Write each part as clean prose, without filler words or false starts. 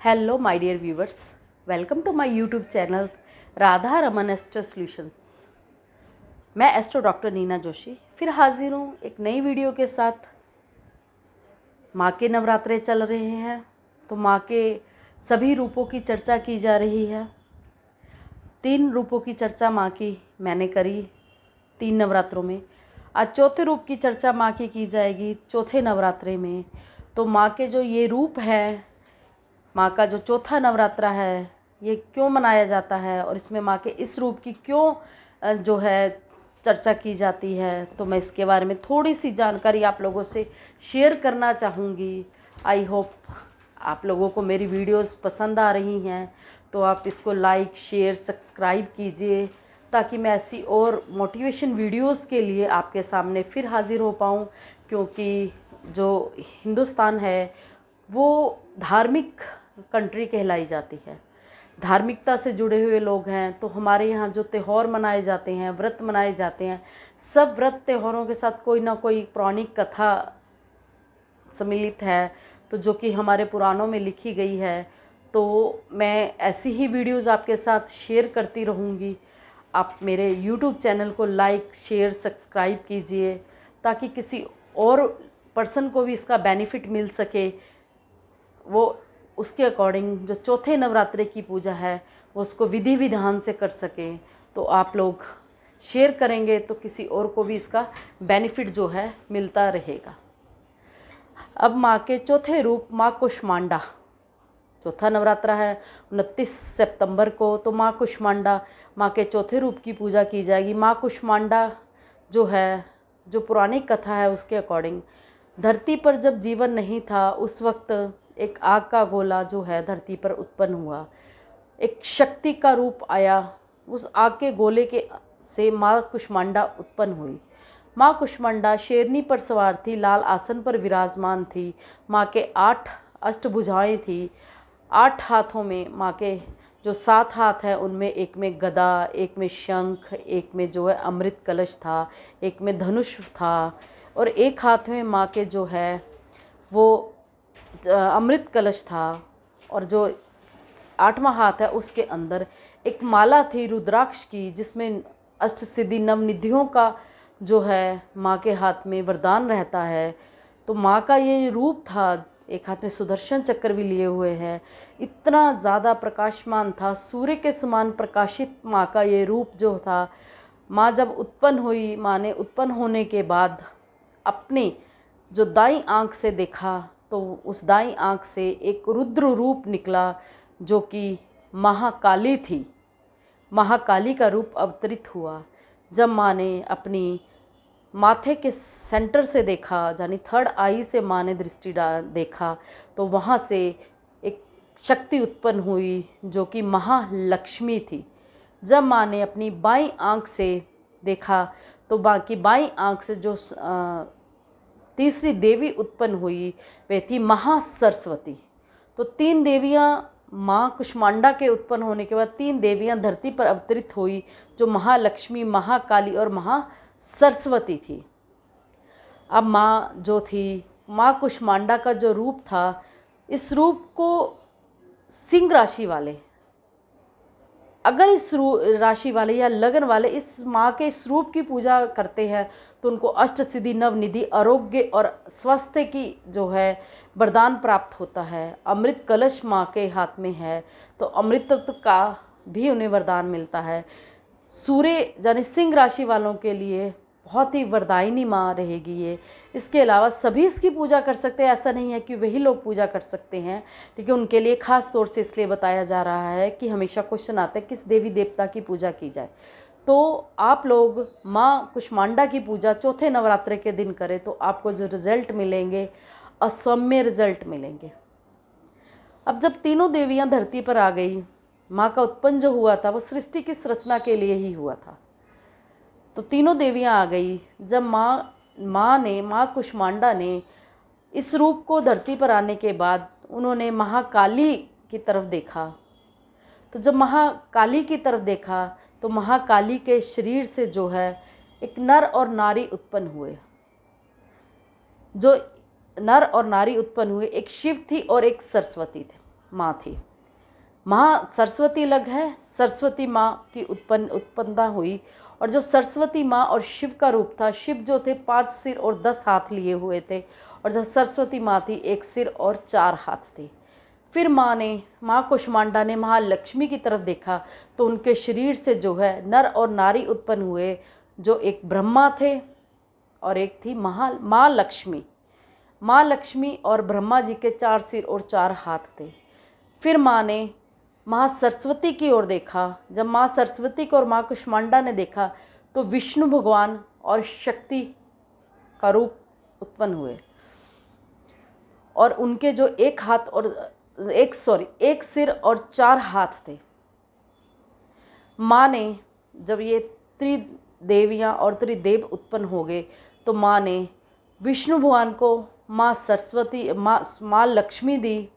Hello my dear viewers, welcome to my YouTube channel Radha Raman astro solutions. मैं astro doctor Neena Joshi फिर हाजिर हूँ एक नई वीडियो के साथ। माँ के नवरात्रे चल रहे हैं तो माँ के सभी रूपों की चर्चा की जा रही है। 3 रूपों की चर्चा माँ की मैंने करी 3 नवरात्रों में। आज चौथे रूप की चर्चा माँ की जाएगी चौथे नवरात्रे में। तो माँ के जो ये रूप हैं, माँ का जो चौथा नवरात्रा है ये क्यों मनाया जाता है और इसमें माँ के इस रूप की क्यों जो है चर्चा की जाती है, तो मैं इसके बारे में थोड़ी सी जानकारी आप लोगों से शेयर करना चाहूँगी। आई होप आप लोगों को मेरी वीडियोस पसंद आ रही हैं, तो आप इसको लाइक शेयर सब्सक्राइब कीजिए ताकि मैं ऐसी और मोटिवेशन वीडियोस के लिए आपके सामने फिर हाज़िर हो पाऊँ। क्योंकि जो हिंदुस्तान है वो धार्मिक कंट्री कहलाई जाती है, धार्मिकता से जुड़े हुए लोग हैं। तो हमारे यहाँ जो त्यौहार मनाए जाते हैं, व्रत मनाए जाते हैं, सब व्रत त्योहारों के साथ कोई ना कोई पौराणिक कथा सम्मिलित है, तो जो कि हमारे पुराणों में लिखी गई है। तो मैं ऐसी ही वीडियोज़ आपके साथ शेयर करती रहूँगी। आप मेरे यूट्यूब चैनल को लाइक शेयर सब्सक्राइब कीजिए ताकि किसी और पर्सन को भी इसका बेनिफिट मिल सके, वो उसके अकॉर्डिंग जो चौथे नवरात्रे की पूजा है वो उसको विधि विधान से कर सकें। तो आप लोग शेयर करेंगे तो किसी और को भी इसका बेनिफिट जो है मिलता रहेगा। अब माँ के चौथे रूप माँ कुष्मांडा, चौथा नवरात्रा है 29 सितंबर को, तो माँ कुष्मांडा माँ के चौथे रूप की पूजा की जाएगी। माँ कुष्मांडा जो है, जो पुरानी कथा है उसके अकॉर्डिंग, धरती पर जब जीवन नहीं था उस वक्त एक आग का गोला जो है धरती पर उत्पन्न हुआ, एक शक्ति का रूप आया। उस आग के गोले के से माँ कुष्मांडा उत्पन्न हुई। माँ कुष्मांडा शेरनी पर सवार थी, लाल आसन पर विराजमान थी। माँ के 8 अष्टभुजाएं थी। 8 हाथों में माँ के जो 7 हाथ हैं उनमें एक में गदा, एक में शंख, एक में जो है अमृत कलश था, एक में धनुष था और एक हाथ में माँ के जो है वो अमृत कलश था। और जो 8वां हाथ है उसके अंदर एक माला थी रुद्राक्ष की, जिसमें अष्ट सिद्धि नवनिधियों का जो है माँ के हाथ में वरदान रहता है। तो माँ का ये रूप था, एक हाथ में सुदर्शन चक्र भी लिए हुए है, इतना ज़्यादा प्रकाशमान था, सूर्य के समान प्रकाशित माँ का ये रूप जो था। माँ जब उत्पन्न हुई, माँ ने उत्पन्न होने के बाद अपनी जो दाईं आँख से देखा तो उस दाईं आँख से एक रुद्र रूप निकला जो कि महाकाली थी। महाकाली का रूप अवतरित हुआ। जब माँ ने अपनी माथे के सेंटर से देखा, यानी 3rd आई से माँ ने दृष्टि देखा, तो वहाँ से एक शक्ति उत्पन्न हुई जो कि महालक्ष्मी थी। जब माँ ने अपनी बाईं आँख से देखा तो बाकी बाईं आँख से जो तीसरी देवी उत्पन्न हुई वे थी महासरस्वती। तो 3 देवियाँ माँ कुष्मांडा के उत्पन्न होने के बाद 3 देवियाँ धरती पर अवतरित हुई, जो महालक्ष्मी, महाकाली और महासरस्वती थी। अब माँ जो थी, माँ कुष्मांडा का जो रूप था, इस रूप को सिंह राशि वाले, अगर इस राशि वाले या लगन वाले इस माँ के इस रूप की पूजा करते हैं तो उनको अष्ट सिद्धि नवनिधि आरोग्य और स्वास्थ्य की जो है वरदान प्राप्त होता है। अमृत कलश माँ के हाथ में है तो अमृतत्व का भी उन्हें वरदान मिलता है। सूर्य यानी सिंह राशि वालों के लिए बहुत ही वरदायिनी माँ रहेगी ये। इसके अलावा सभी इसकी पूजा कर सकते हैं, ऐसा नहीं है कि वही लोग पूजा कर सकते हैं, लेकिन उनके लिए ख़ास तौर से इसलिए बताया जा रहा है कि हमेशा क्वेश्चन आता है किस देवी देवता की पूजा की जाए। तो आप लोग माँ कुष्मांडा की पूजा चौथे नवरात्रे के दिन करें तो आपको जो रिज़ल्ट मिलेंगे असम्य रिज़ल्ट मिलेंगे। अब जब तीनों देवियाँ धरती पर आ गई, माँ का उत्पन्न जो हुआ था वो सृष्टि की रचना के लिए ही हुआ था। तो तीनों देवियाँ आ गई। जब माँ कुष्मांडा ने इस रूप को धरती पर आने के बाद उन्होंने महाकाली की तरफ देखा। तो जब महाकाली की तरफ देखा तो महाकाली के शरीर से जो है एक नर और नारी उत्पन्न हुए। जो नर और नारी उत्पन्न हुए, एक शिव थी और एक सरस्वती थे। माँ थी। माँ सरस्वती अलग है, सरस्वती माँ की उत्पन्नता हुई। और जो सरस्वती माँ और शिव का रूप था, शिव जो थे 5 सिर और 10 हाथ लिए हुए थे, और जो सरस्वती माँ थी 1 सिर और 4 हाथ थे। फिर माँ कुष्मांडा ने महालक्ष्मी की तरफ देखा तो उनके शरीर से जो है नर और नारी उत्पन्न हुए, जो एक ब्रह्मा थे और एक थी माँ लक्ष्मी। माँ लक्ष्मी और ब्रह्मा जी के 4 सिर और 4 हाथ थे। फिर माँ ने माँ सरस्वती की ओर देखा। जब माँ सरस्वती को और माँ कुष्मांडा ने देखा तो विष्णु भगवान और शक्ति का रूप उत्पन्न हुए, और उनके जो एक सिर और 4 हाथ थे। माँ ने जब ये त्रिदेवियाँ और त्रिदेव उत्पन्न हो गए तो माँ ने विष्णु भगवान को माँ लक्ष्मी दी,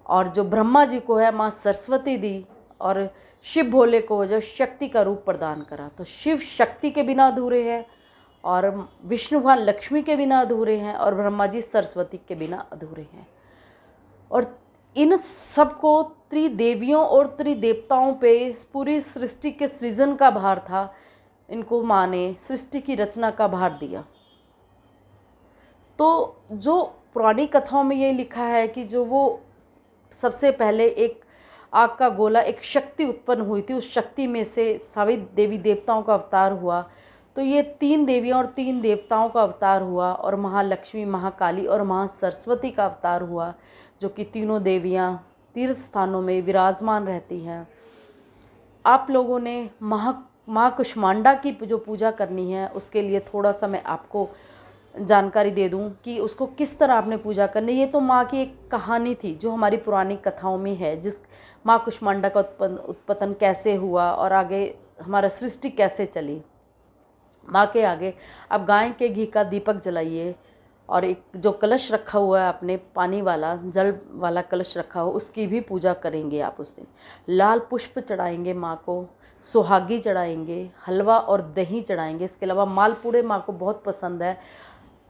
और जो ब्रह्मा जी को है माँ सरस्वती दी, और शिव भोले को जो शक्ति का रूप प्रदान करा। तो शिव शक्ति के बिना अधूरे हैं, और विष्णु भगवान लक्ष्मी के बिना अधूरे हैं, और ब्रह्मा जी सरस्वती के बिना अधूरे हैं। और इन सबको त्रिदेवियों और त्रिदेवताओं पे पूरी सृष्टि के सृजन का भार था। इनको माँ ने सृष्टि की रचना का भार दिया। तो जो पुरानी कथाओं में ये लिखा है कि जो वो सबसे पहले एक आग का गोला, एक शक्ति उत्पन्न हुई थी, उस शक्ति में से सभी देवी देवताओं का अवतार हुआ। तो ये 3 देवियों और 3 देवताओं का अवतार हुआ, और महालक्ष्मी, महाकाली और महासरस्वती का अवतार हुआ, जो कि तीनों देवियाँ तीर्थ स्थानों में विराजमान रहती हैं। आप लोगों ने माँ कुष्मांडा की जो पूजा करनी है उसके लिए थोड़ा सा मैं आपको जानकारी दे दूं कि उसको किस तरह आपने पूजा करनी। ये तो माँ की एक कहानी थी जो हमारी पुरानी कथाओं में है, जिस माँ कुष्मांडा का उत्पतन कैसे हुआ और आगे हमारा सृष्टि कैसे चली। माँ के आगे आप गाय के घी का दीपक जलाइए, और एक जो कलश रखा हुआ है आपने, पानी वाला जल वाला कलश रखा हो, उसकी भी पूजा करेंगे आप उस दिन। लाल पुष्प चढ़ाएंगे माँ को, सुहागी चढ़ाएंगे, हलवा और दही चढ़ाएंगे। इसके अलावा मालपूड़े माँ को बहुत पसंद है।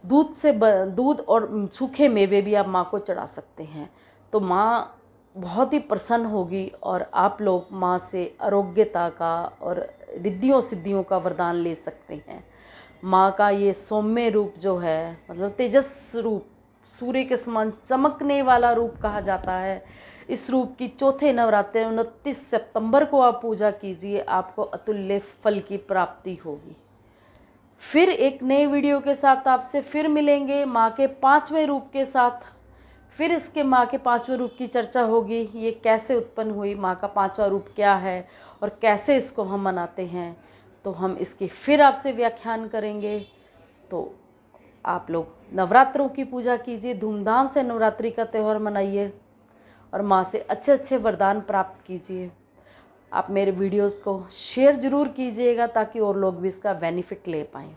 दूध और सूखे मेवे भी आप माँ को चढ़ा सकते हैं। तो माँ बहुत ही प्रसन्न होगी, और आप लोग माँ से आरोग्यता का और रिद्धियों सिद्धियों का वरदान ले सकते हैं। माँ का ये सौम्य रूप जो है, मतलब तेजस रूप, सूर्य के समान चमकने वाला रूप कहा जाता है। इस रूप की चौथे नवरात्रि 29 सितंबर को आप पूजा कीजिए, आपको अतुल्य फल की प्राप्ति होगी। फिर एक नए वीडियो के साथ आपसे फिर मिलेंगे माँ के 5वें रूप के साथ। फिर इसके माँ के 5वें रूप की चर्चा होगी, ये कैसे उत्पन्न हुई, माँ का 5वां रूप क्या है और कैसे इसको हम मनाते हैं। तो हम इसकी फिर आपसे व्याख्यान करेंगे। तो आप लोग नवरात्रों की पूजा कीजिए, धूमधाम से नवरात्रि का त्यौहार मनाइए, और माँ से अच्छे अच्छे वरदान प्राप्त कीजिए। आप मेरे वीडियोस को शेयर ज़रूर कीजिएगा ताकि और लोग भी इसका बेनिफिट ले पाएँ।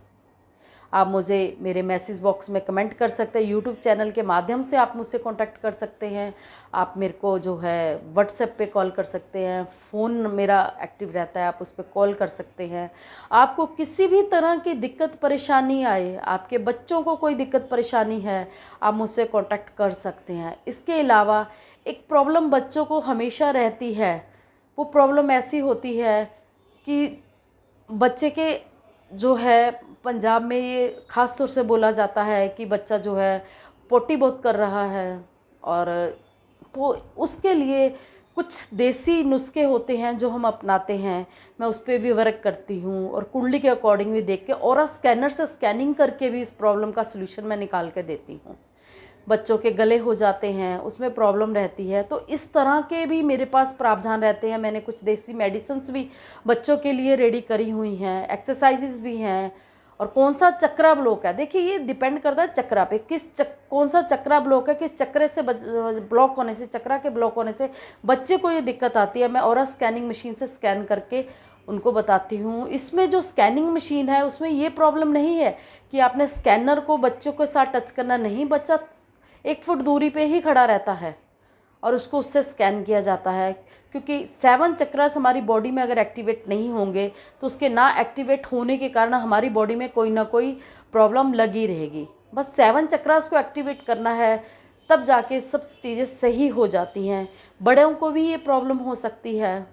आप मुझे मेरे मैसेज बॉक्स में कमेंट कर सकते हैं, यूट्यूब चैनल के माध्यम से आप मुझसे कांटेक्ट कर सकते हैं। आप मेरे को जो है व्हाट्सएप पे कॉल कर सकते हैं, फ़ोन मेरा एक्टिव रहता है, आप उस पर कॉल कर सकते हैं। आपको किसी भी तरह की दिक्कत परेशानी आए, आपके बच्चों को कोई दिक्कत परेशानी है, आप मुझसे कांटेक्ट कर सकते हैं। इसके अलावा एक प्रॉब्लम बच्चों को हमेशा रहती है, वो प्रॉब्लम ऐसी होती है कि बच्चे के जो है, पंजाब में ये ख़ास तौर से बोला जाता है कि बच्चा जो है पोटी बहुत कर रहा है, और तो उसके लिए कुछ देसी नुस्खे होते हैं जो हम अपनाते हैं। मैं उस पर भी वर्क करती हूँ, और कुंडली के अकॉर्डिंग भी देख के और स्कैनर से स्कैनिंग करके भी इस प्रॉब्लम का सलूशन मैं निकाल के देती हूँ। बच्चों के गले हो जाते हैं, उसमें प्रॉब्लम रहती है, तो इस तरह के भी मेरे पास प्रावधान रहते हैं। मैंने कुछ देसी मेडिसिन्स भी बच्चों के लिए रेडी करी हुई हैं, एक्सरसाइजेज भी हैं। और कौन सा चक्रा ब्लॉक है, देखिए ये डिपेंड करता है चक्रा पे, कौन सा चक्रा ब्लॉक है, किस चक्रे से ब्लॉक होने से, चक्रा के ब्लॉक होने से बच्चे को ये दिक्कत आती है। मैं और स्कैनिंग मशीन से स्कैन करके उनको बताती हूँ। इसमें जो स्कैनिंग मशीन है उसमें ये प्रॉब्लम नहीं है कि आपने स्कैनर को बच्चों के साथ टच करना, नहीं, बच्चा 1 फुट दूरी पे ही खड़ा रहता है और उसको उससे स्कैन किया जाता है। क्योंकि 7 चक्रास हमारी बॉडी में अगर एक्टिवेट नहीं होंगे तो उसके ना एक्टिवेट होने के कारण हमारी बॉडी में कोई ना कोई प्रॉब्लम लगी रहेगी। बस 7 चक्रास को एक्टिवेट करना है, तब जाके सब चीज़ें सही हो जाती हैं। बड़ों को भी ये प्रॉब्लम हो सकती है,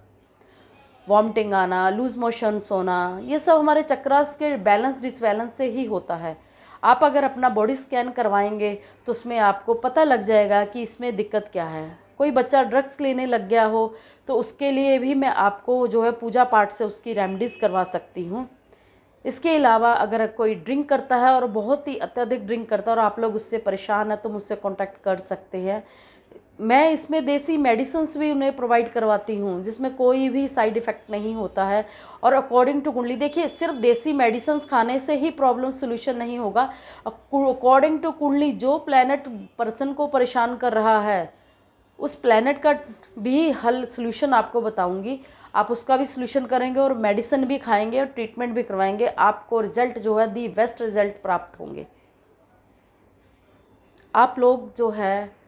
वॉमिटिंग आना, लूज़ मोशंस होना, ये सब हमारे चक्रास के बैलेंस डिसबैलेंस से ही होता है। आप अगर अपना बॉडी स्कैन करवाएंगे तो उसमें आपको पता लग जाएगा कि इसमें दिक्कत क्या है। कोई बच्चा ड्रग्स लेने लग गया हो तो उसके लिए भी मैं आपको जो है पूजा पाठ से उसकी रेमेडीज़ करवा सकती हूँ। इसके अलावा अगर कोई ड्रिंक करता है और बहुत ही अत्यधिक ड्रिंक करता है और आप लोग उससे परेशान हैं तो मुझसे कांटेक्ट कर सकते हैं। मैं इसमें देसी मेडिसिन्स भी उन्हें प्रोवाइड करवाती हूँ जिसमें कोई भी साइड इफ़ेक्ट नहीं होता है। और अकॉर्डिंग टू कुंडली, देखिए सिर्फ देसी मेडिसिन्स खाने से ही प्रॉब्लम सोल्यूशन नहीं होगा। अकॉर्डिंग टू कुंडली जो प्लैनेट पर्सन को परेशान कर रहा है उस प्लैनेट का भी हल सोल्यूशन आपको बताऊंगी। आप उसका भी सोल्यूशन करेंगे और मेडिसिन भी खाएंगे और ट्रीटमेंट भी करवाएंगे, आपको रिजल्ट जो है दी बेस्ट रिजल्ट प्राप्त होंगे। आप लोग जो है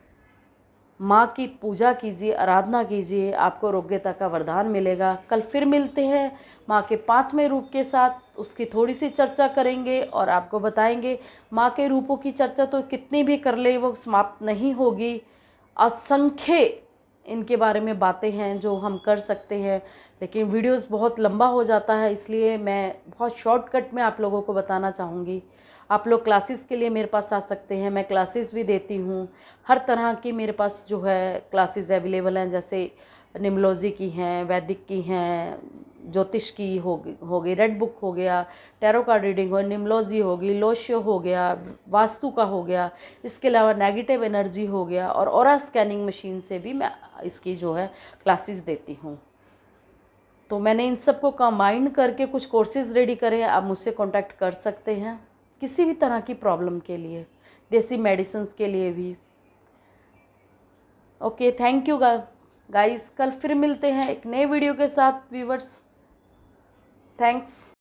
माँ की पूजा कीजिए, आराधना कीजिए, आपको आरोग्यता का वरदान मिलेगा। कल फिर मिलते हैं माँ के 5वें रूप के साथ, उसकी थोड़ी सी चर्चा करेंगे और आपको बताएंगे। माँ के रूपों की चर्चा तो कितनी भी कर ले वो समाप्त नहीं होगी। असंख्य इनके बारे में बातें हैं जो हम कर सकते हैं, लेकिन वीडियोस बहुत लंबा हो जाता है, इसलिए मैं बहुत शॉर्टकट में आप लोगों को बताना चाहूँगी। आप लोग क्लासेस के लिए मेरे पास आ सकते हैं, मैं क्लासेस भी देती हूँ। हर तरह की मेरे पास जो है क्लासेस अवेलेबल हैं, जैसे निम्बोलॉजी की हैं, वैदिक की हैं, ज्योतिष की हो गई, रेड बुक हो गया, टैरो कार्ड रीडिंग हो, निम्बोलॉजी होगी, लोशियो हो गया, वास्तु का हो गया, इसके अलावा नेगेटिव एनर्जी हो गया, और ऑरा स्कैनिंग मशीन से भी मैं इसकी जो है क्लासेस देती हूँ। तो मैंने इन सबको कंबाइन करके कुछ कोर्सेज रेडी करे, आप मुझसे कांटेक्ट कर सकते हैं किसी भी तरह की प्रॉब्लम के लिए, देसी मेडिसिन्स के लिए भी। Okay, thank you guys. कल फिर मिलते हैं एक नए वीडियो के साथ व्यूवर्स। थैंक्स।